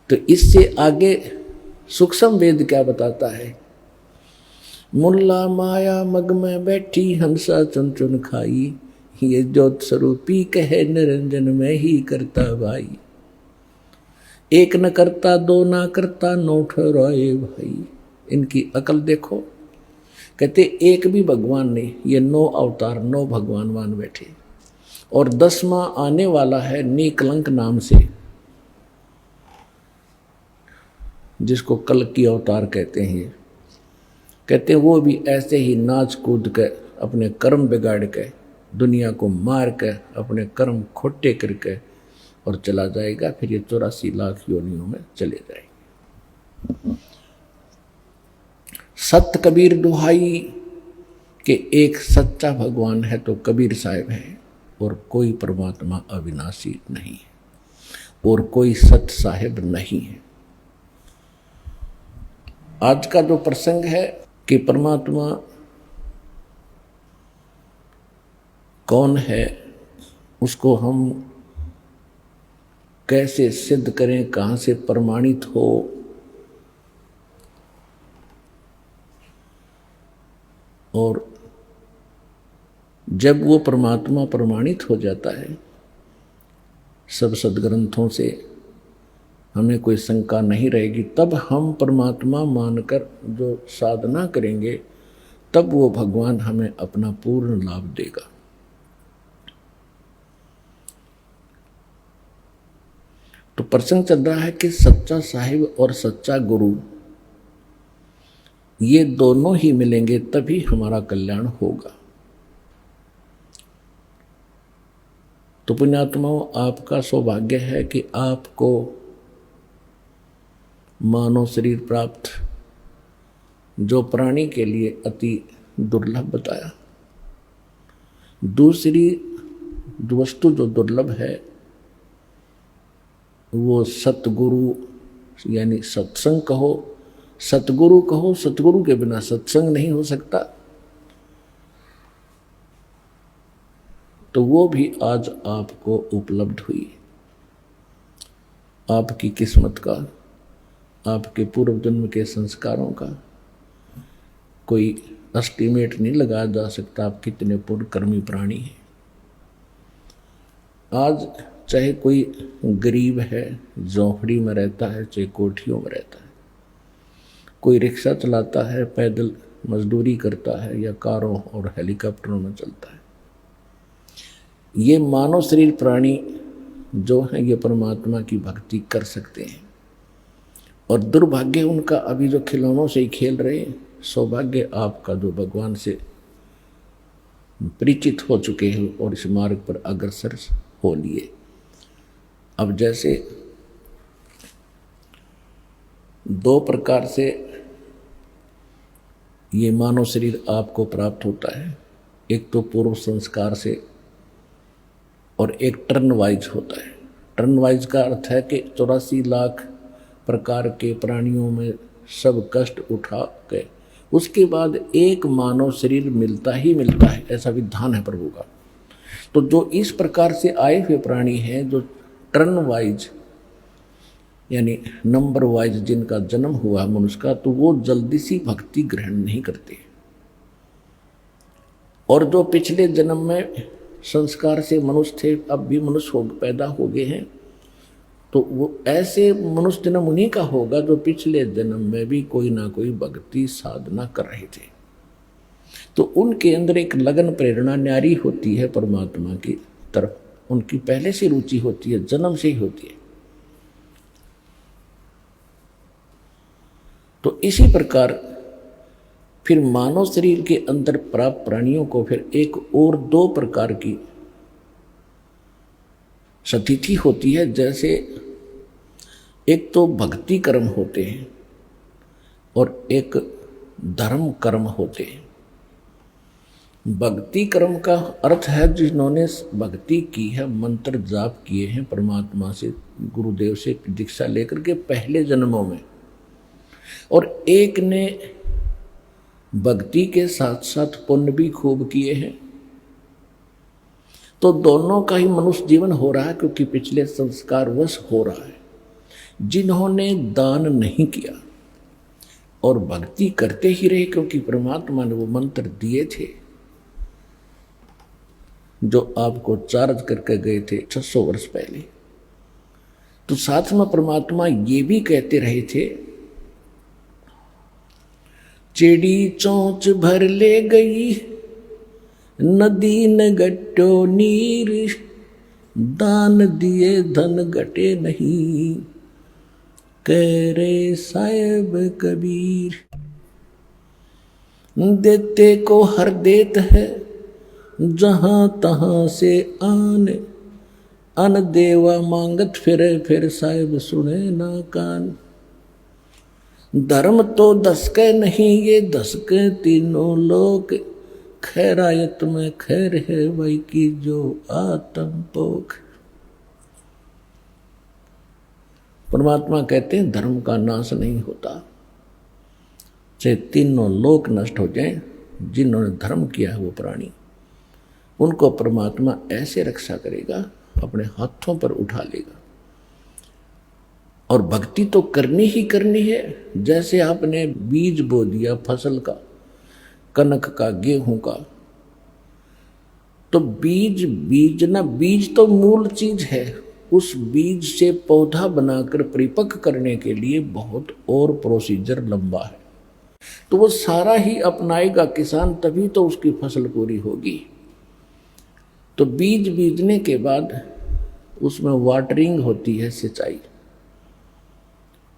तो इससे आगे सूक्ष्म वेद क्या बताता है? मुल्ला माया मग में बैठी हंसा चुन चुन खाई, ये ज्योत स्वरूपी कहे निरंजन में ही करता भाई। एक न करता दो ना करता नौ ठहराए भाई। इनकी अकल देखो, कहते एक भी भगवान नहीं, ये 9 अवतार 9 भगवान मान बैठे। और 10वां आने वाला है निकलंक नाम से, जिसको कल की अवतार कहते हैं। कहते हैं वो भी ऐसे ही नाच कूद के अपने कर्म बिगाड़ के दुनिया को मार के अपने कर्म खोटे करके और चला जाएगा। फिर ये 84 लाख योनियों में चले जाएंगे। सत कबीर दुहाई कि एक सच्चा भगवान है तो कबीर साहिब है, और कोई परमात्मा अविनाशी नहीं है, और कोई सत साहिब नहीं है। आज का जो प्रसंग है कि परमात्मा कौन है, उसको हम कैसे सिद्ध करें, कहाँ से प्रमाणित हो, और जब वो परमात्मा प्रमाणित हो जाता है सब सदग्रंथों से, हमें कोई शंका नहीं रहेगी। तब हम परमात्मा मानकर जो साधना करेंगे, तब वो भगवान हमें अपना पूर्ण लाभ देगा। तो प्रसंग चल रहा है कि सच्चा साहिब और सच्चा गुरु, ये दोनों ही मिलेंगे तभी हमारा कल्याण होगा। तो पुण्यात्माओं, आपका सौभाग्य है कि आपको मानव शरीर प्राप्त, जो प्राणी के लिए अति दुर्लभ बताया। दूसरी वस्तु जो दुर्लभ है वो सतगुरु, यानी सत्संग कहो, सतगुरु कहो। सतगुरु के बिना सत्संग नहीं हो सकता। तो वो भी आज आपको उपलब्ध हुई। आपकी किस्मत का, आपके पूर्व जन्म के संस्कारों का कोई एस्टीमेट नहीं लगाया जा सकता। आप कितने पुण्य कर्मी प्राणी हैं। आज चाहे कोई गरीब है, झोंपड़ी में रहता है, चाहे कोठियों में रहता है, कोई रिक्शा चलाता है, पैदल मजदूरी करता है, या कारों और हेलीकॉप्टरों में चलता है, ये मानव शरीर प्राणी जो है ये परमात्मा की भक्ति कर सकते हैं। और दुर्भाग्य उनका अभी जो खिलौनों से ही खेल रहे हैं। सौभाग्य आपका जो भगवान से परिचित हो चुके हैं और इस मार्ग पर अग्रसर हो लिए। अब जैसे 2 प्रकार से ये मानव शरीर आपको प्राप्त होता है, एक तो पूर्व संस्कार से, और एक टर्न वाइज होता है। टर्न वाइज का अर्थ है कि 84 लाख प्रकार के प्राणियों में सब कष्ट उठा के उसके बाद एक मानव शरीर मिलता ही मिलता है, ऐसा विधान है प्रभु का। तो जो इस प्रकार से आए हुए प्राणी हैं, जो टर्न वाइज यानी नंबर वाइज जिनका जन्म हुआ मनुष्य का, तो वो जल्दी सी भक्ति ग्रहण नहीं करते। और जो पिछले जन्म में संस्कार से मनुष्य थे, अब भी मनुष्य पैदा हो गए हैं, तो वो ऐसे मनुष्य जन्म उन्हीं का होगा जो पिछले जन्म में भी कोई ना कोई भक्ति साधना कर रहे थे। तो उनके अंदर एक लगन प्रेरणा न्यारी होती है परमात्मा की तरफ, उनकी पहले से रुचि होती है, जन्म से ही होती है। तो इसी प्रकार फिर मानव शरीर के अंदर प्राप्त प्राणियों को फिर एक और 2 प्रकार की स्थिति होती है। जैसे एक तो भक्ति कर्म होते हैं और एक धर्म कर्म होते हैं। भक्ति कर्म का अर्थ है जिन्होंने भक्ति की है, मंत्र जाप किए हैं परमात्मा से, गुरुदेव से दीक्षा लेकर के पहले जन्मों में, और एक ने भक्ति के साथ साथ पुण्य भी खूब किए हैं। तो दोनों का ही मनुष्य जीवन हो रहा है, क्योंकि पिछले संस्कार वश हो रहा है। जिन्होंने दान नहीं किया और भक्ति करते ही रहे, क्योंकि परमात्मा ने वो मंत्र दिए थे जो आपको चार्ज करके गए थे 600 वर्ष पहले। तो साथ में परमात्मा ये भी कहते रहे थे, चिड़ी चोंच भर ले गई नदी न गट्टो नीर, दान दिए धन घटे नहीं, कह रे साहेब कबीर। देते को हर देत है जहां तहां से आन, अन देवा मांगत फिर साहेब सुने ना कान। धर्म तो दस के नहीं ये दस के तीनों लोग, खैरायत में खैर है वही की जो आत्म पोख। परमात्मा कहते हैं धर्म का नाश नहीं होता, चाहे तीनों लोक नष्ट हो जाएं, जिन्होंने धर्म किया है वो प्राणी, उनको परमात्मा ऐसे रक्षा करेगा, अपने हाथों पर उठा लेगा। और भक्ति तो करनी ही करनी है। जैसे आपने बीज बो दिया फसल का, कनक का, गेहूं का, तो बीज तो मूल चीज है। उस बीज से पौधा बनाकर परिपक्व करने के लिए बहुत और प्रोसीजर लंबा है, तो वो सारा ही अपनाएगा किसान, तभी तो उसकी फसल पूरी होगी। तो बीज बीजने के बाद उसमें वाटरिंग होती है, सिंचाई,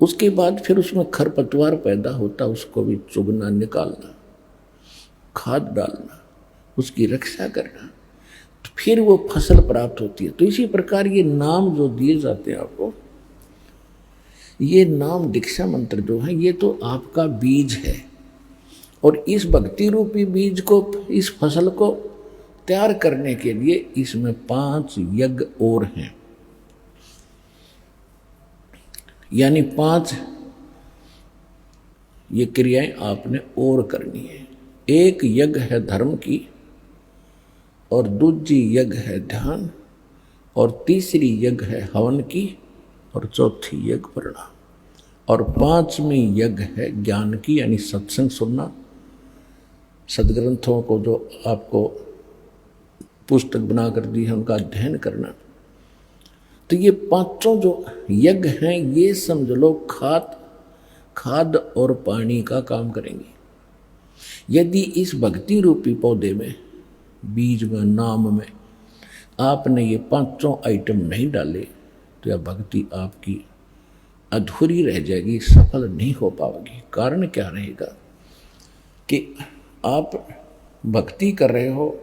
उसके बाद फिर उसमें खरपतवार पैदा होता, उसको भी चुगना, निकालना, खाद डालना, उसकी रक्षा करना, तो फिर वो फसल प्राप्त होती है। तो इसी प्रकार ये नाम जो दिए जाते हैं आपको, ये नाम दीक्षा मंत्र जो है, ये तो आपका बीज है। और इस भक्ति रूपी बीज को, इस फसल को तैयार करने के लिए इसमें 5 यज्ञ और हैं, यानी 5 ये क्रियाएं आपने और करनी है। एक यज्ञ है धर्म की, और दूसरी यज्ञ है ध्यान, और तीसरी यज्ञ है हवन की, और चौथी यज्ञ प्रणाम, और 5वीं यज्ञ है ज्ञान की, यानी सत्संग सुनना, सदग्रंथों को जो आपको पुस्तक बनाकर दी है उनका अध्ययन करना। तो ये 5 जो यज्ञ हैं, ये समझ लो खाद और पानी का काम करेंगे। यदि इस भक्ति रूपी पौधे में, बीज में, नाम में आपने ये 5 आइटम नहीं डाले, तो यह भक्ति आपकी अधूरी रह जाएगी, सफल नहीं हो पाएगी। कारण क्या रहेगा कि आप भक्ति कर रहे हो,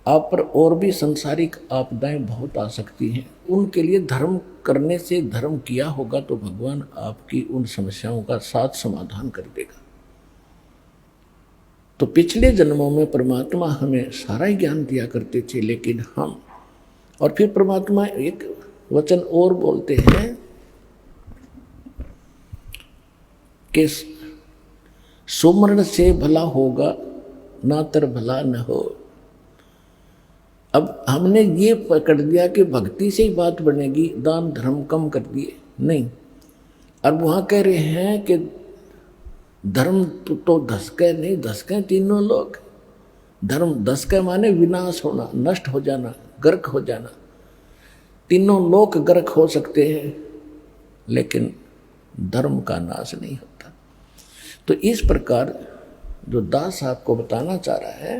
आप पर और भी संसारिक आपदाएं बहुत आ सकती हैं, उनके लिए धर्म करने से, धर्म किया होगा तो भगवान आपकी उन समस्याओं का साथ समाधान कर देगा। तो पिछले जन्मों में परमात्मा हमें सारा ही ज्ञान दिया करते थे, लेकिन हम, और फिर परमात्मा एक वचन और बोलते हैं कि सुमरण से भला होगा, नातर भला न हो। अब हमने ये पकड़ दिया कि भक्ति से ही बात बनेगी, दान धर्म कम कर दिए, नहीं। अब वहाँ कह रहे हैं कि धर्म तो धसके नहीं, धसके तीनों लोग। धर्म धसके माने विनाश होना, नष्ट हो जाना, गर्क हो जाना। तीनों लोग गर्क हो सकते हैं, लेकिन धर्म का नाश नहीं होता। तो इस प्रकार जो दास आपको बताना चाह रहा है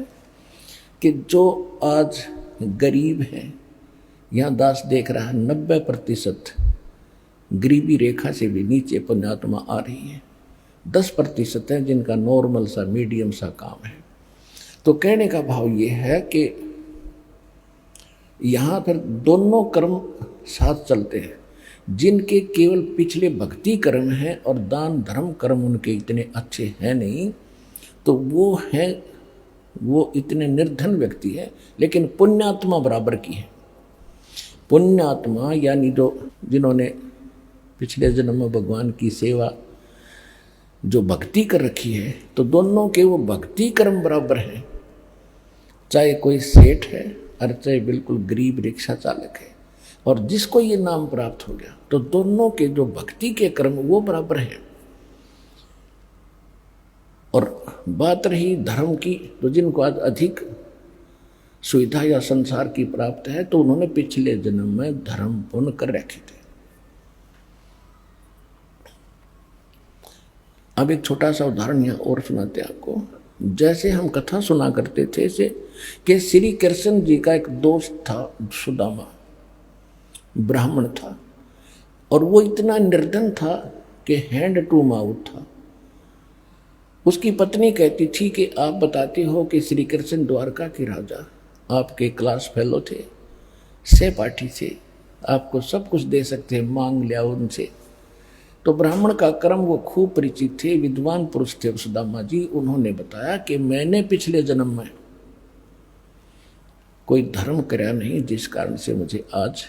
कि जो आज गरीब हैं, यहाँ दास देख रहा है 90% गरीबी रेखा से भी नीचे पुण्यात्मा आ रही है, 10% है जिनका नॉर्मल सा, मीडियम सा काम है। तो कहने का भाव ये है कि यहाँ पर दोनों कर्म साथ चलते हैं। जिनके केवल पिछले भक्ति कर्म हैं और दान धर्म कर्म उनके इतने अच्छे हैं नहीं, तो वो इतने निर्धन व्यक्ति है, लेकिन पुण्यात्मा बराबर की है। पुण्यात्मा यानी जिन्होंने पिछले जन्म में भगवान की सेवा, जो भक्ति कर रखी है, तो दोनों के वो भक्ति कर्म बराबर हैं। चाहे कोई सेठ है और चाहे बिल्कुल गरीब रिक्शा चालक है, और जिसको ये नाम प्राप्त हो गया तो दोनों के जो भक्ति के कर्म वो बराबर हैं। और बात रही धर्म की, तो जिनको आज अधिक सुविधा या संसार की प्राप्त है तो उन्होंने पिछले जन्म में धर्म पुण्य कर रखे थे। अब एक छोटा सा उदाहरण यहाँ और सुनाते आपको। जैसे हम कथा सुना करते थे से कि श्री कृष्ण जी का एक दोस्त था सुदामा, ब्राह्मण था, और वो इतना निर्धन था कि हैंड टू माउथ था। उसकी पत्नी कहती थी कि आप बताते हो कि श्री कृष्ण द्वारका के राजा, आपके क्लास फेलो थे, सहपाठी थे, आपको सब कुछ दे सकते हैं, मांग लिया उनसे। तो ब्राह्मण का कर्म वो खूब परिचित थे, विद्वान पुरुष थे सुदामा जी। उन्होंने बताया कि मैंने पिछले जन्म में कोई धर्म कराया नहीं, जिस कारण से मुझे आज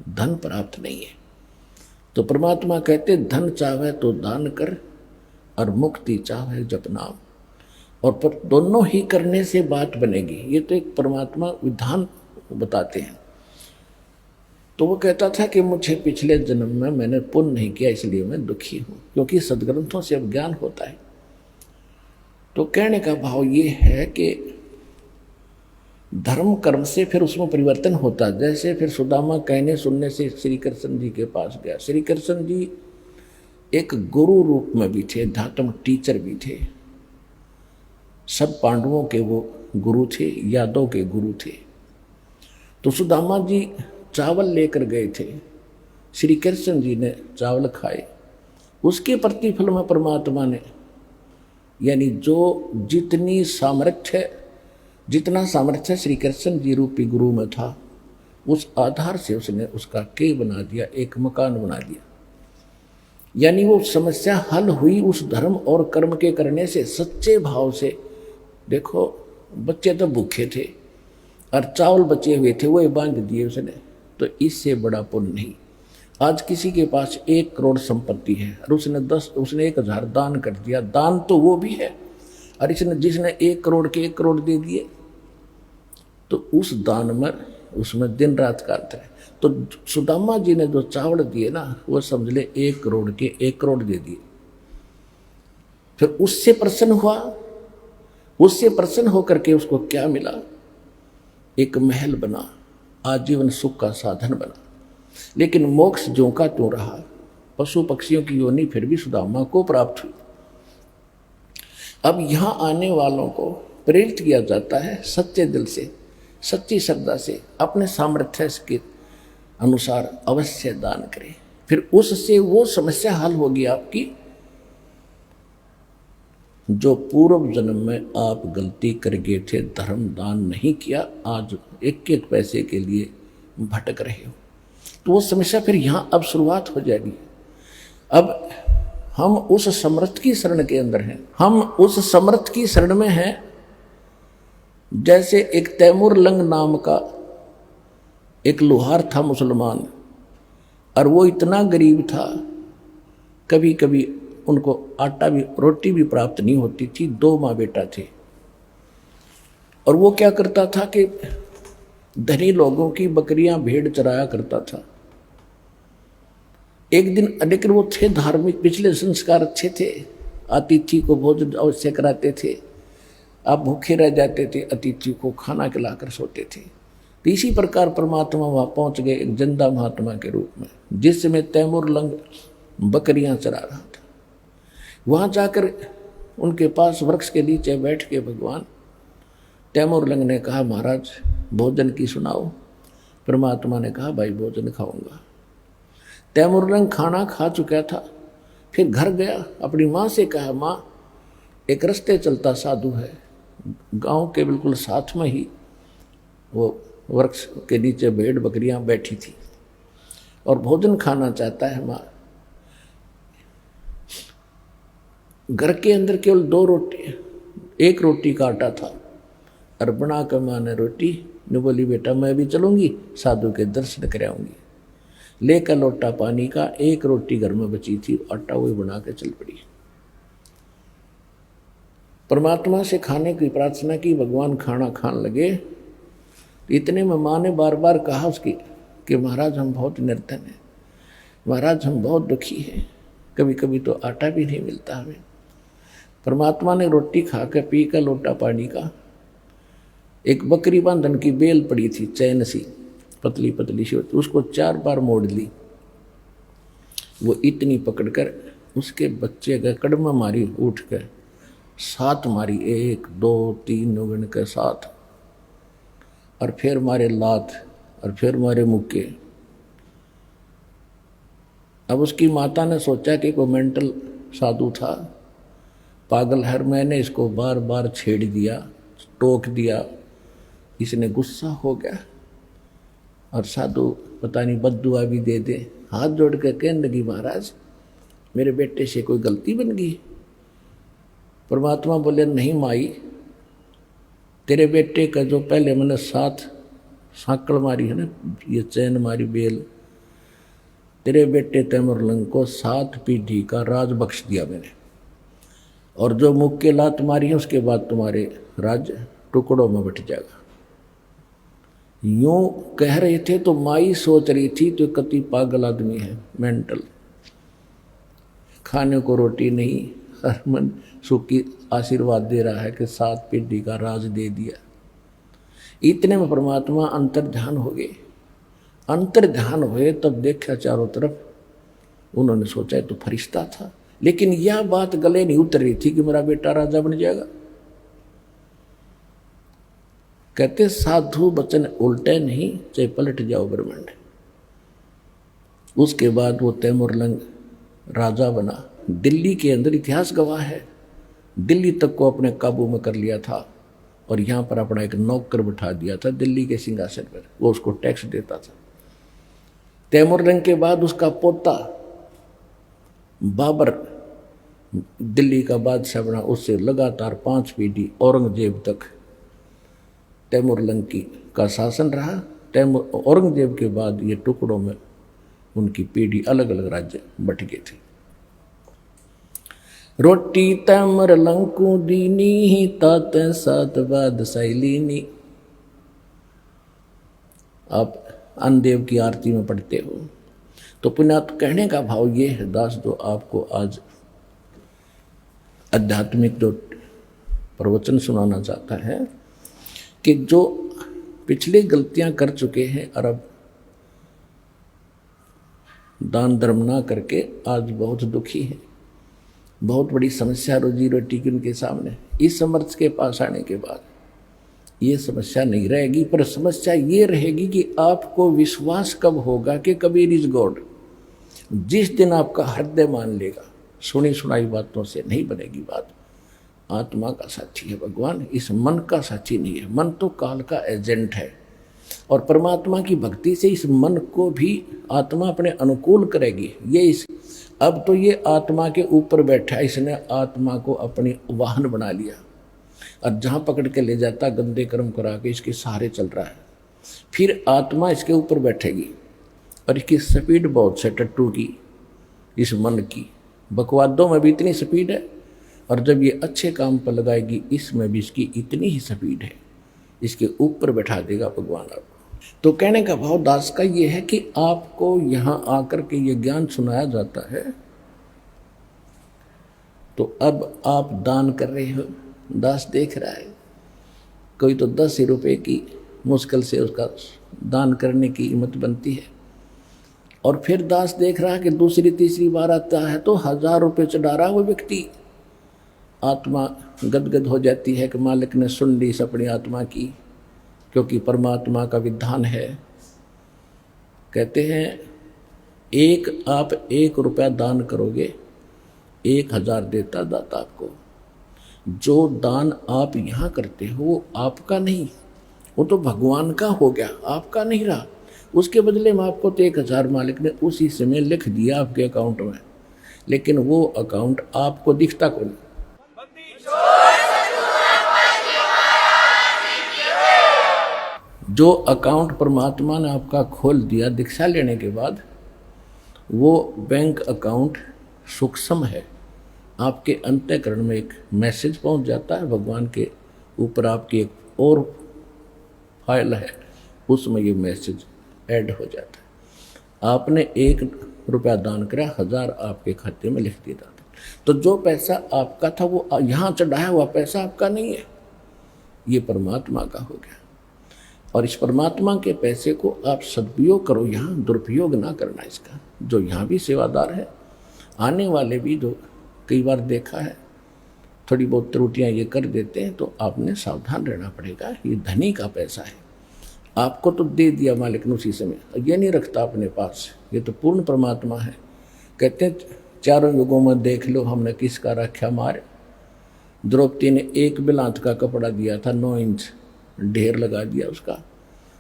धन प्राप्त नहीं है। तो परमात्मा कहते धन चाहे तो दान कर और मुक्ति चाहे जप नाम। और पर दोनों ही करने से बात बनेगी, ये तो एक परमात्मा विधान बताते हैं। तो वो कहता था कि मुझे पिछले जन्म में मैंने पुण्य नहीं किया, इसलिए मैं दुखी हूँ, क्योंकि सदग्रंथों से अब ज्ञान होता है। तो कहने का भाव ये है कि धर्म कर्म से फिर उसमें परिवर्तन होता। जैसे फिर सुदामा कहने सुनने से श्री कृष्ण जी के पास गया। श्री कृष्ण जी एक गुरु रूप में भी थे, अध्यात्म टीचर भी थे। सब पांडवों के वो गुरु थे, यादव के गुरु थे। तो सुदामा जी चावल लेकर गए थे, श्री कृष्ण जी ने चावल खाए। उसके प्रतिफल में परमात्मा ने, यानी जो जितना सामर्थ्य श्री कृष्ण जी रूपी गुरु में था, उस आधार से उसने उसका के बना दिया, एक मकान बना दिया। यानी वो समस्या हल हुई उस धर्म और कर्म के करने से, सच्चे भाव से। देखो बच्चे तो भूखे थे और चावल बचे हुए थे, वो बांध दिए उसने, तो इससे बड़ा पुण्य नहीं। आज किसी के पास 1 करोड़ संपत्ति है और उसने 1000 दान कर दिया, दान तो वो भी है। और जिसने 1 करोड़ के 1 करोड़ दे दिए, तो उस दान में उसमें दिन रात का अंतर है। तो सुदामा जी ने जो चावल दिए ना, वो समझ ले 1 करोड़ के 1 करोड़ दे दिए। फिर उससे प्रसन्न हुआ, उससे प्रसन्न होकर के उसको क्या मिला? एक महल बना, आजीवन सुख का साधन बना। लेकिन मोक्ष ज्यों का त्यों रहा, पशु पक्षियों की योनि फिर भी सुदामा को प्राप्त हुई। अब यहाँ आने वालों को प्रेरित किया जाता है सच्चे दिल से, सच्ची श्रद्धा से, अपने सामर्थ्य के अनुसार अवश्य दान करें। फिर उससे वो समस्या हल होगी आपकी जो पूर्व जन्म में आप गलती कर गए थे, धर्म दान नहीं किया, आज 1-1 पैसे के लिए भटक रहे हो। तो वो समस्या फिर यहाँ अब शुरुआत हो जाएगी। अब हम उस समर्थ की शरण के अंदर हैं, हम उस समर्थ की शरण में हैं। जैसे एक तैमूर लंग नाम का एक लोहार था मुसलमान, और वो इतना गरीब था, कभी कभी उनको आटा भी, रोटी भी प्राप्त नहीं होती थी। 2 माँ बेटा थे, और वो क्या करता था कि धनी लोगों की बकरियां भेड़ चराया करता था। एक दिन लेकिन वो थे धार्मिक, पिछले संस्कार अच्छे थे, अतिथि को भोजन अवश्य कराते थे। आप भूखे रह जाते थे, अतिथि को खाना खिलाकर सोते थे। तो इसी प्रकार परमात्मा वहाँ पहुँच गए एक जिंदा महात्मा के रूप में, जिसमें तैमूर लंग बकरियां चरा रहा था। वहाँ जाकर उनके पास वृक्ष के नीचे बैठ के भगवान तैमूर लंग ने कहा, महाराज भोजन की सुनाओ। परमात्मा ने कहा, भाई भोजन खाऊंगा। तैमूर लंग खाना खा चुका था, फिर घर गया, अपनी माँ से कहा, माँ एक रास्ते चलता साधु है, गांव के बिल्कुल साथ में ही वो वृक्ष के नीचे भेड़ बकरियां बैठी थी और भोजन खाना चाहता है। माँ घर के अंदर केवल 2 रोटी, 1 रोटी का आटा था, और बना कर माँ ने रोटी ने बोली, बेटा मैं भी चलूंगी, साधु के दर्शन कराऊंगी। लेकर लोटा पानी का, 1 रोटी घर में बची थी, आटा वही बना के चल पड़ी। परमात्मा से खाने की प्रार्थना की, भगवान खाना खाने लगे। इतने में माँ ने बार बार कहा उसकी कि महाराज हम बहुत निर्धन हैं, महाराज हम बहुत दुखी हैं, कभी कभी तो आटा भी नहीं मिलता हमें। परमात्मा ने रोटी खा के पी का लोटा पानी का, एक बकरी बांधन की बेल पड़ी थी चैन सी, पतली पतली सी होती, उसको 4 बार मोड़ ली। वो इतनी पकड़कर उसके बच्चे का कड़मा मारी, उठ कर 7 मारी, 1 2 3 गिन के 7, और फिर मारे लात, और फिर मारे मुक्के। अब उसकी माता ने सोचा कि कोई मेंटल साधु था, पागल है, मैंने इसको बार बार छेड़ दिया, टोक दिया, इसने गुस्सा हो गया, और साधु पता नहीं बद्दुआ भी दे दे। हाथ जोड़ कर कहने लगी, महाराज मेरे बेटे से कोई गलती बन गई? परमात्मा बोले, नहीं माई, तेरे बेटे का जो पहले मैंने 7 सांकड़ मारी है ना, ये चैन मारी बेल, तेरे बेटे तैमुरलंग को 7 पीढ़ी का राज बख्श दिया मैंने, और जो मुख के लात मारी है उसके बाद तुम्हारे राज्य टुकड़ों में बट जाएगा। यूं कह रहे थे तो माई सोच रही थी तो कति पागल आदमी है, मेंटल, खाने को रोटी नहीं, हर मन सुखी आशीर्वाद दे रहा है कि 7 पीढ़ी का राज दे दिया। इतने में परमात्मा अंतर्ध्यान हो गए। अंतर्ध्यान हुए तब देखा चारों तरफ, उन्होंने सोचा तो फरिश्ता था, लेकिन यह बात गले नहीं उतर रही थी कि मेरा बेटा राजा बन जाएगा। कहते साधु वचन उल्टे नहीं, चाहे पलट जाओ ब्रह्मांड। उसके बाद वो तैमुरलंग राजा बना। दिल्ली के अंदर इतिहास गवाह है, दिल्ली तक को अपने काबू में कर लिया था, और यहाँ पर अपना एक नौकर बिठा दिया था दिल्ली के सिंहासन पर, वो उसको टैक्स देता था। तैमुरलंग के बाद उसका पोता बाबर दिल्ली का बादशाह बना, उससे लगातार 5 पीढ़ी औरंगजेब तक तैमुरलंग का शासन रहा। औरंगजेब के बाद ये टुकड़ों में उनकी पीढ़ी अलग अलग राज्य बट गए थे। रोटी तैमुरलंग को दीनी, तात 7 बादशाही लीनी। आप अन्नदेव की आरती में पढ़ते हो तो पुण्यात कहने का भाव ये है दास, जो आपको आज आध्यात्मिक जो प्रवचन सुनाना चाहता है, कि जो पिछले गलतियां कर चुके हैं और अब दान धर्म ना करके आज बहुत दुखी हैं, बहुत बड़ी समस्या रोजी रोटी की उनके सामने, इस समर्थ के पास आने के बाद ये समस्या नहीं रहेगी। पर समस्या ये रहेगी कि आपको विश्वास कब होगा कि कबीर इज गॉड। जिस दिन आपका हृदय मान लेगा, सुनी सुनाई बातों से नहीं बनेगी बात। आत्मा का साथी है भगवान, इस मन का साथी नहीं है। मन तो काल का एजेंट है, और परमात्मा की भक्ति से इस मन को भी आत्मा अपने अनुकूल करेगी। अब तो ये आत्मा के ऊपर बैठा है, इसने आत्मा को अपनी वाहन बना लिया, और जहाँ पकड़ के ले जाता गंदे कर्म करा के इसके सहारे चल रहा है। फिर आत्मा इसके ऊपर बैठेगी, और इसकी स्पीड बहुत से टट्टू की, इस मन की बकवादों में भी इतनी स्पीड है, और जब ये अच्छे काम पर लगाएगी इसमें भी इसकी इतनी ही स्पीड है, इसके ऊपर बैठा देगा भगवान आपको। तो कहने का भाव दास का ये है कि आपको यहाँ आकर के ये ज्ञान सुनाया जाता है, तो अब आप दान कर रहे हो, दास देख रहा है, कोई तो 10 रुपये की मुश्किल से उसका दान करने की हिम्मत बनती है, और फिर दास देख रहा है कि दूसरी तीसरी बार आता है तो 1000 रुपये चढ़ा रहा वो व्यक्ति। आत्मा गदगद हो जाती है कि मालिक ने सुन ली इस अपनी आत्मा की, क्योंकि परमात्मा का विधान है। कहते हैं आप 1 रुपया दान करोगे, 1000 देता दाता आपको। जो दान आप यहाँ करते हो वो आपका नहीं, वो तो भगवान का हो गया, आपका नहीं रहा। उसके बदले में आपको तो 1000 मालिक ने उसी समय लिख दिया आपके अकाउंट में, लेकिन वो अकाउंट आपको दिखता को नहीं। जो अकाउंट परमात्मा ने आपका खोल दिया दीक्षा लेने के बाद, वो बैंक अकाउंट सूक्ष्म है। आपके अंतःकरण में एक मैसेज पहुंच जाता है, भगवान के ऊपर आपकी एक और फाइल है, उसमें ये मैसेज ऐड हो जाता है। आपने 1 रुपया दान करा, 1000 आपके खाते में लिख दिया। तो जो पैसा आपका था वो यहाँ चढ़ाया हुआ पैसा आपका नहीं है, ये परमात्मा का हो गया। और इस परमात्मा के पैसे को आप सदुपयोग करो, यहाँ दुरुपयोग ना करना इसका। जो यहाँ भी सेवादार है, आने वाले भी जो कई बार देखा है थोड़ी बहुत त्रुटियाँ ये कर देते हैं, तो आपने सावधान रहना पड़ेगा। ये धनी का पैसा है, आपको तो दे दिया मालिक ने उसी समय, ये नहीं रखता अपने पास। ये तो पूर्ण परमात्मा है। कहते हैं चारों युगों में देख लो हमने किसका रक्षा मार। द्रौपदी ने 1 बिलांत का कपड़ा दिया था, 9 इंच ढेर लगा दिया उसका।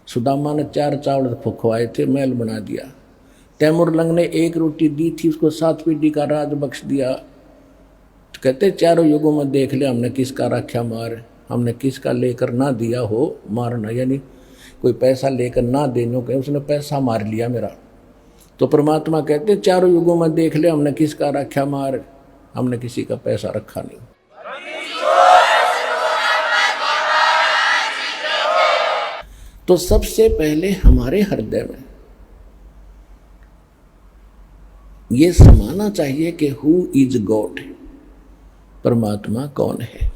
सुदामा ने 4 चावल फुकवाए थे, महल बना दिया। तैमुरलंग ने 1 रोटी दी थी, उसको 7 पीढ़ी का राज बख्श दिया। तो कहते चारों युगों में देख ले हमने किसका रक्षा मार, हमने किसका लेकर ना दिया हो मारना, यानी कोई पैसा लेकर ना देने को, उसने पैसा मार लिया मेरा। तो परमात्मा कहते चारों युगों में देख ले हमने किसका रक्षा मार, हमने किसी का पैसा रखा नहीं। तो सबसे पहले हमारे हृदय में ये समाना चाहिए कि हु इज गॉड, परमात्मा कौन है।